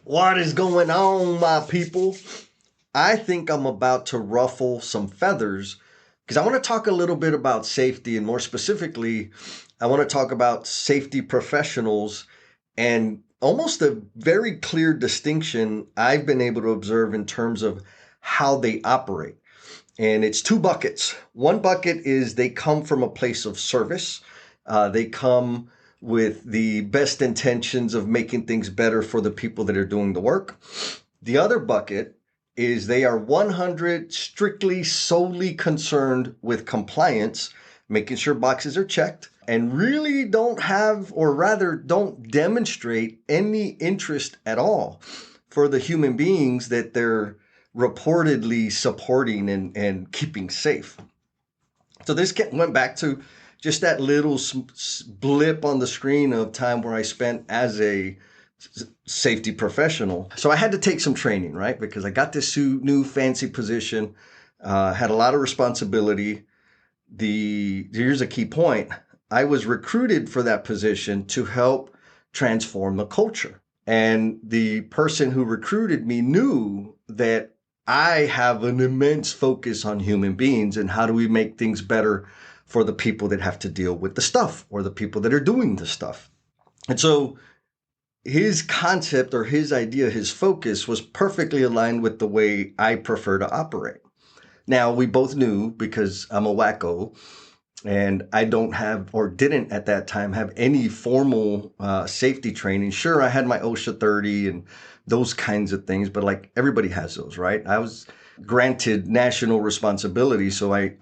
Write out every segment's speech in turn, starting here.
What is going on, my people? I think I'm about to ruffle some feathers because I want to talk a little bit about safety, and more specifically, I want to talk about safety professionals and almost a very clear distinction I've been able to observe in terms of how they operate. And it's two buckets. One bucket is they come from a place of service. They come with the best intentions of making things better for the people that are doing the work. The other bucket is they are 100 strictly solely concerned with compliance, making sure boxes are checked, and really don't have, or rather don't demonstrate any interest at all for the human beings that they're reportedly supporting and keeping safe. So this went back to just that little blip on the screen of time where I spent as a safety professional. So I had to take some training, right? Because I got this new fancy position, had a lot of responsibility. Here's a key point. I was recruited for that position to help transform the culture. And the person who recruited me knew that I have an immense focus on human beings and how do we make things better for the people that have to deal with the stuff or the people that are doing the stuff. And so his concept or his idea, his focus was perfectly aligned with the way I prefer to operate. Now, we both knew, because I'm a wacko and I don't have, or didn't at that time, have any formal safety training. Sure, I had my OSHA 30 and those kinds of things, but like everybody has those, right? I was granted national responsibility, so I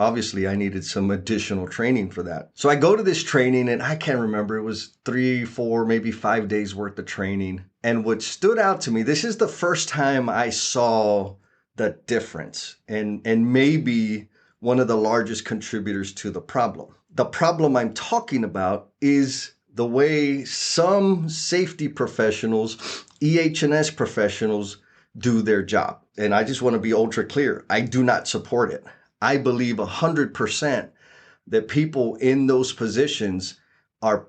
needed some additional training for that. So I go to this training, and I can't remember, it was 3, 4, maybe 5 days worth of training. And what stood out to me, this is the first time I saw the difference, and maybe one of the largest contributors to the problem. The problem I'm talking about is the way some safety professionals, EH&S professionals, do their job. And I just want to be ultra clear. I do not support it. I believe 100% that people in those positions are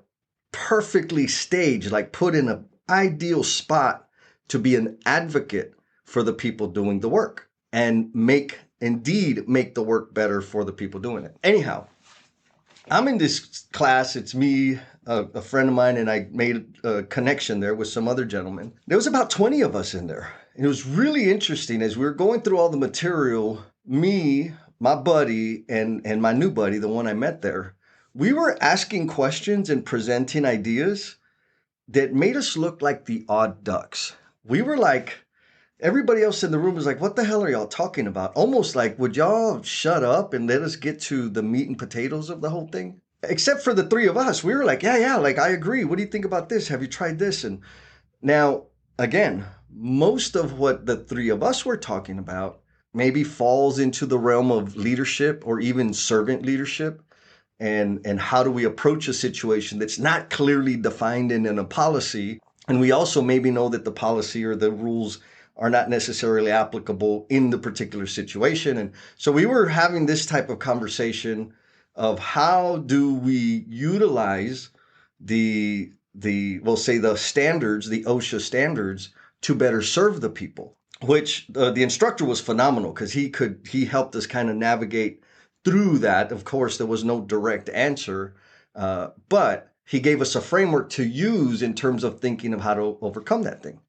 perfectly staged, like put in an ideal spot to be an advocate for the people doing the work and make the work better for the people doing it. Anyhow, I'm in this class. It's me, a friend of mine, and I made a connection there with some other gentlemen. There was about 20 of us in there. And it was really interesting as we were going through all the material, me, my buddy, and my new buddy, the one I met there, we were asking questions and presenting ideas that made us look like the odd ducks. We were like, everybody else in the room was like, what the hell are y'all talking about? Almost like, would y'all shut up and let us get to the meat and potatoes of the whole thing? Except for the three of us. We were like, yeah, like, I agree. What do you think about this? Have you tried this? And now, again, most of what the three of us were talking about maybe falls into the realm of leadership or even servant leadership. And how do we approach a situation that's not clearly defined in a policy? And we also maybe know that the policy or the rules are not necessarily applicable in the particular situation. And so we were having this type of conversation of how do we utilize we'll say the standards, the OSHA standards, to better serve the people, which the instructor was phenomenal because he helped us kind of navigate through that. Of course, there was no direct answer, but he gave us a framework to use in terms of thinking of how to overcome that thing.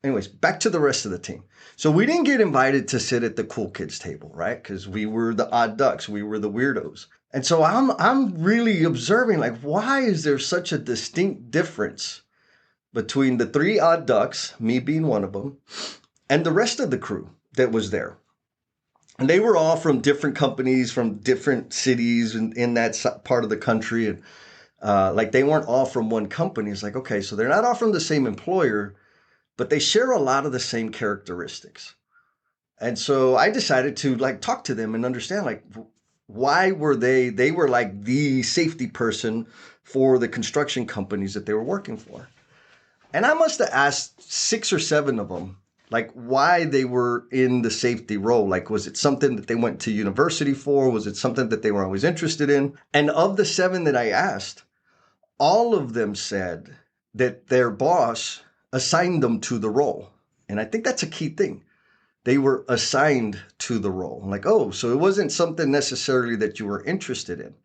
Anyways, back to the rest of the team. So we didn't get invited to sit at the cool kids table, right? Because we were the odd ducks. We were the weirdos. And so I'm really observing, like, why is there such a distinct difference between the three odd ducks, me being one of them, and the rest of the crew that was there? And they were all from different companies, from different cities in that part of the country. And like, they weren't all from one company. It's like, okay, so they're not all from the same employer, but they share a lot of the same characteristics. And so I decided to like talk to them and understand, like, why were they were like the safety person for the construction companies that they were working for. And I must have asked 6 or 7 of them, like, why they were in the safety role. Like, was it something that they went to university for? Was it something that they were always interested in? And of the 7 that I asked, all of them said that their boss assigned them to the role. And I think that's a key thing. They were assigned to the role. Like, oh, so it wasn't something necessarily that you were interested in.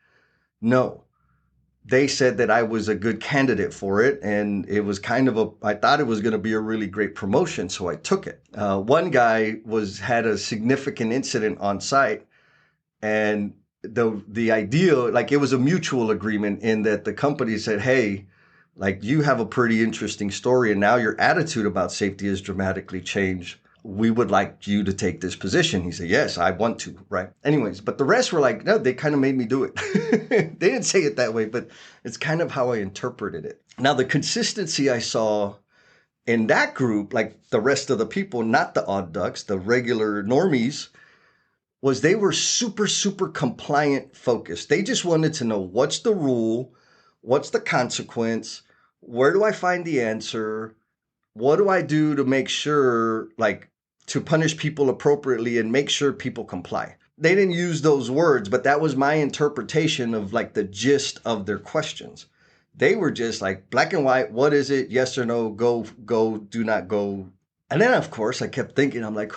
No, they said that I was a good candidate for it. And it was I thought it was going to be a really great promotion. So I took it. One guy had a significant incident on site, and the idea, like, it was a mutual agreement in that the company said, hey, like, you have a pretty interesting story, and now your attitude about safety has dramatically changed. We would like you to take this position. He said, yes, I want to, right? Anyways, but the rest were like, no, they kind of made me do it. They didn't say it that way, but it's kind of how I interpreted it. Now, the consistency I saw in that group, like the rest of the people, not the odd ducks, the regular normies, was they were super, super compliant focused. They just wanted to know, what's the rule? What's the consequence? Where do I find the answer? What do I do to make sure, like, to punish people appropriately and make sure people comply? They didn't use those words, but that was my interpretation of, like, the gist of their questions. They were just like black and white. What is it? Yes or no? Go, do not go. And then, of course, I kept thinking, I'm like,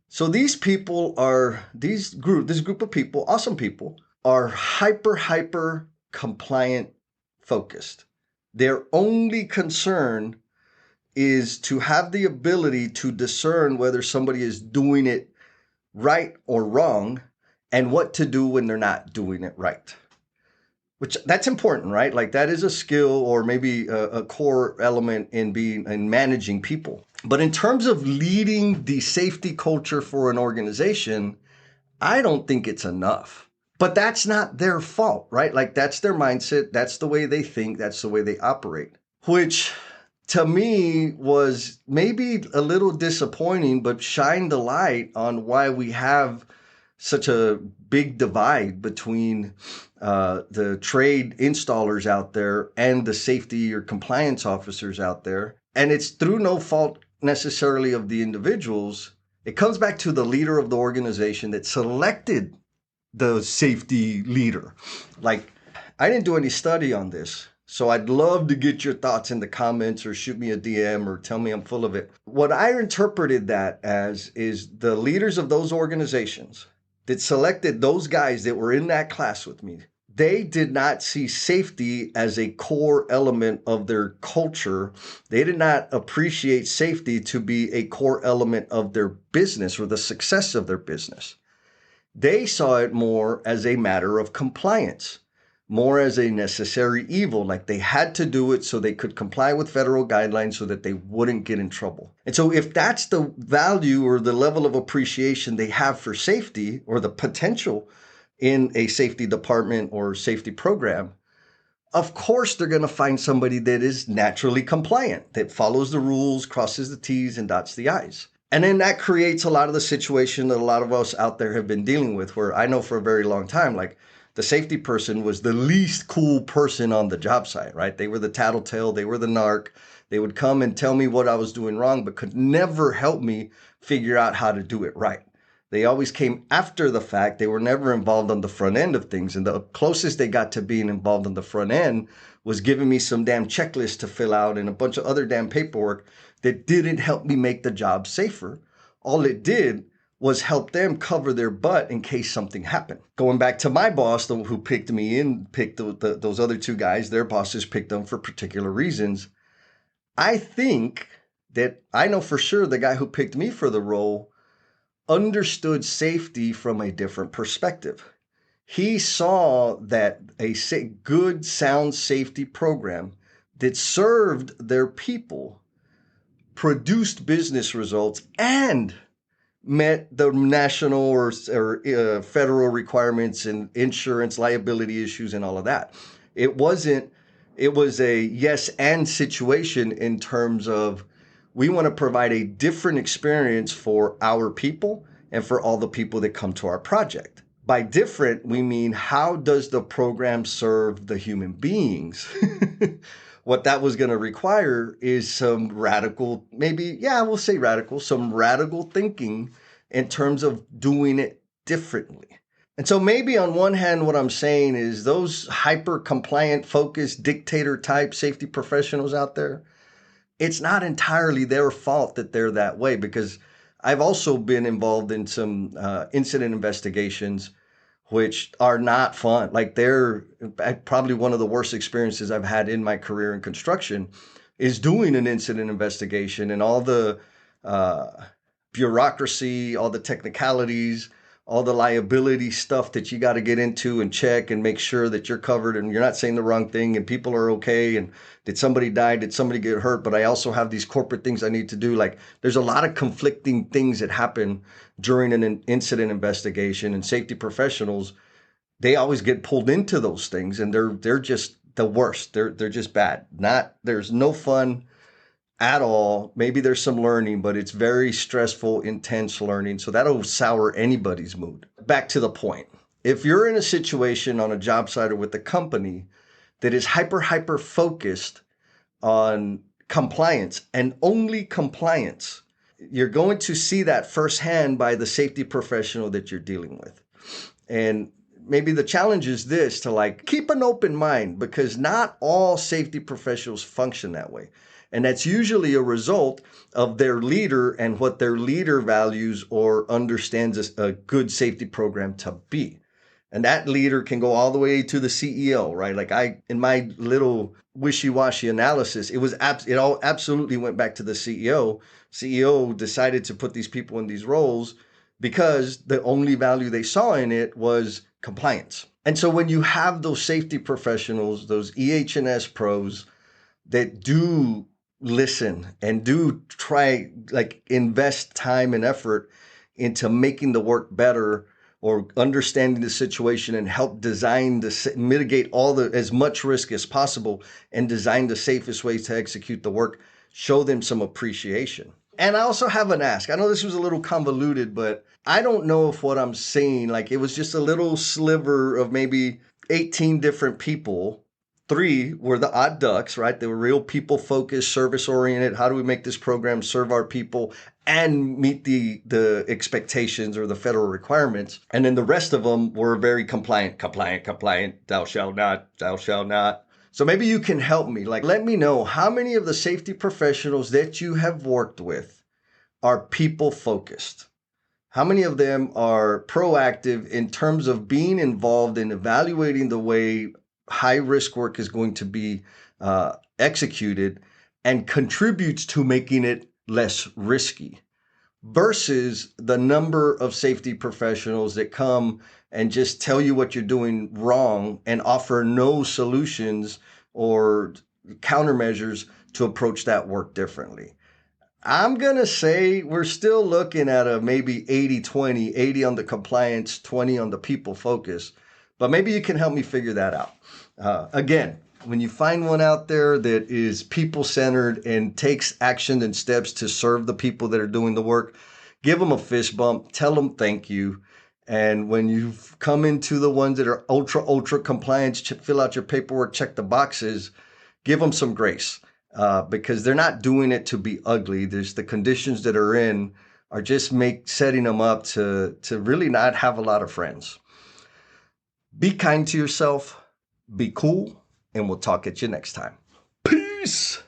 so these this group of people, awesome people, are hyper compliant focused. Their only concern is to have the ability to discern whether somebody is doing it right or wrong, and what to do when they're not doing it right. Which, that's important, right? Like, that is a skill, or maybe a core element in managing people. But in terms of leading the safety culture for an organization, I don't think it's enough. But that's not their fault, right? Like, that's their mindset. That's the way they think. That's the way they operate. Which, to me, was maybe a little disappointing, but shined the light on why we have such a big divide between the trade installers out there and the safety or compliance officers out there. And it's through no fault necessarily of the individuals. It comes back to the leader of the organization that selected the safety leader. Like, I didn't do any study on this, so I'd love to get your thoughts in the comments, or shoot me a DM, or tell me I'm full of it. What I interpreted that as is the leaders of those organizations that selected those guys that were in that class with me, they did not see safety as a core element of their culture. They did not appreciate safety to be a core element of their business or the success of their business. They saw it more as a matter of compliance, more as a necessary evil, like they had to do it so they could comply with federal guidelines so that they wouldn't get in trouble. And so if that's the value or the level of appreciation they have for safety, or the potential in a safety department or safety program, of course they're going to find somebody that is naturally compliant, that follows the rules, crosses the T's and dots the I's. And then that creates a lot of the situation that a lot of us out there have been dealing with, where I know for a very long time, like, the safety person was the least cool person on the job site, right? They were the tattletale, they were the narc. They would come and tell me what I was doing wrong, but could never help me figure out how to do it right. They always came after the fact. They were never involved on the front end of things. And the closest they got to being involved on the front end was giving me some damn checklist to fill out and a bunch of other damn paperwork that didn't help me make the job safer. All it did was help them cover their butt in case something happened. Going back to my boss, who picked me and picked those other two guys, their bosses picked them for particular reasons. I think that I know for sure the guy who picked me for the role understood safety from a different perspective. He saw that a good, sound safety program that served their people, produced business results, and met the national or federal requirements and insurance liability issues and all of that. It was a yes and situation in terms of, we want to provide a different experience for our people and for all the people that come to our project. By different, we mean, how does the program serve the human beings? What that was going to require is some radical, some radical thinking in terms of doing it differently. And so maybe on one hand, what I'm saying is those hyper compliant, focused, dictator type safety professionals out there, it's not entirely their fault that they're that way, because I've also been involved in some incident investigations, which are not fun. Like, they're probably one of the worst experiences I've had in my career in construction is doing an incident investigation, and all the uh, bureaucracy, all the technicalities, all the liability stuff that you got to get into and check and make sure that you're covered and you're not saying the wrong thing and people are okay. And did somebody die? Did somebody get hurt? But I also have these corporate things I need to do. Like, there's a lot of conflicting things that happen during an incident investigation, and safety professionals, they always get pulled into those things, and they're just the worst. They're just bad. There's no fun at all. Maybe there's some learning, but it's very stressful, intense learning. So that'll sour anybody's mood. Back to the point. If you're in a situation on a job site or with a company that is hyper focused on compliance and only compliance, you're going to see that firsthand by the safety professional that you're dealing with. And maybe the challenge is this, to like keep an open mind, because not all safety professionals function that way. And that's usually a result of their leader and what their leader values or understands a good safety program to be. And that leader can go all the way to the CEO, right? Like, in my little wishy-washy analysis, it all absolutely went back to the CEO. CEO decided to put these people in these roles because the only value they saw in it was compliance. And so when you have those safety professionals, those EH&S pros that do listen and do try, like, invest time and effort into making the work better or understanding the situation and help design mitigate as much risk as possible and design the safest ways to execute the work, show them some appreciation. And I also have an ask. I know this was a little convoluted, but I don't know if what I'm saying, like, it was just a little sliver of maybe 18 different people. 3 were the odd ducks, right? They were real people focused, service oriented. How do we make this program serve our people and meet the expectations or the federal requirements? And then the rest of them were very compliant, thou shalt not. So maybe you can help me. Like, let me know how many of the safety professionals that you have worked with are people focused. How many of them are proactive in terms of being involved in evaluating the way high risk work is going to be executed and contributes to making it less risky, versus the number of safety professionals that come and just tell you what you're doing wrong and offer no solutions or countermeasures to approach that work differently. I'm going to say we're still looking at a maybe 80-20, 80 on the compliance, 20 on the people focus, but maybe you can help me figure that out. Again, when you find one out there that is people-centered and takes action and steps to serve the people that are doing the work, give them a fist bump, tell them thank you. And when you come into the ones that are ultra compliant, fill out your paperwork, check the boxes, give them some grace, because they're not doing it to be ugly. There's the conditions that are in are just setting them up to really not have a lot of friends. Be kind to yourself, be cool, and we'll talk at you next time. Peace.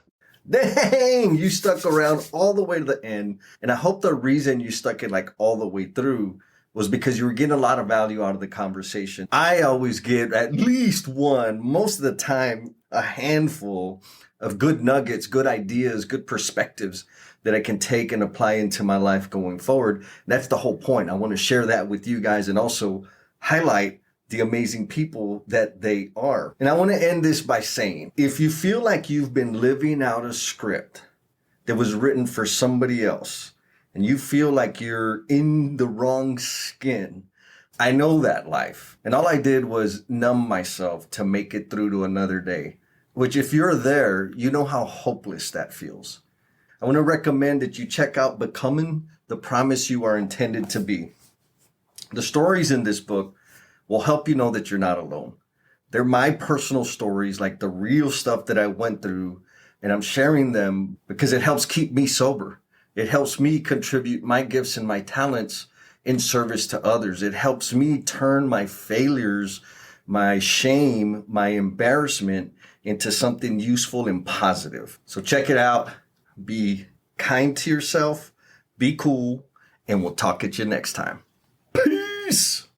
Dang, you stuck around all the way to the end. And I hope the reason you stuck it like all the way through was because you were getting a lot of value out of the conversation. I always get at least one, most of the time, a handful of good nuggets, good ideas, good perspectives that I can take and apply into my life going forward. That's the whole point. I want to share that with you guys and also highlight the amazing people that they are. And I want to end this by saying, if you feel like you've been living out a script that was written for somebody else, and you feel like you're in the wrong skin, I know that life. And all I did was numb myself to make it through to another day, which, if you're there, you know how hopeless that feels. I want to recommend that you check out Becoming the Promise You Are Intended to Be. The stories in this book will help you know that you're not alone. They're my personal stories, like the real stuff that I went through, and I'm sharing them because it helps keep me sober. It helps me contribute my gifts and my talents in service to others. It helps me turn my failures, my shame, my embarrassment into something useful and positive. So check it out. be kind to yourself, be cool, and we'll talk at you next time. Peace.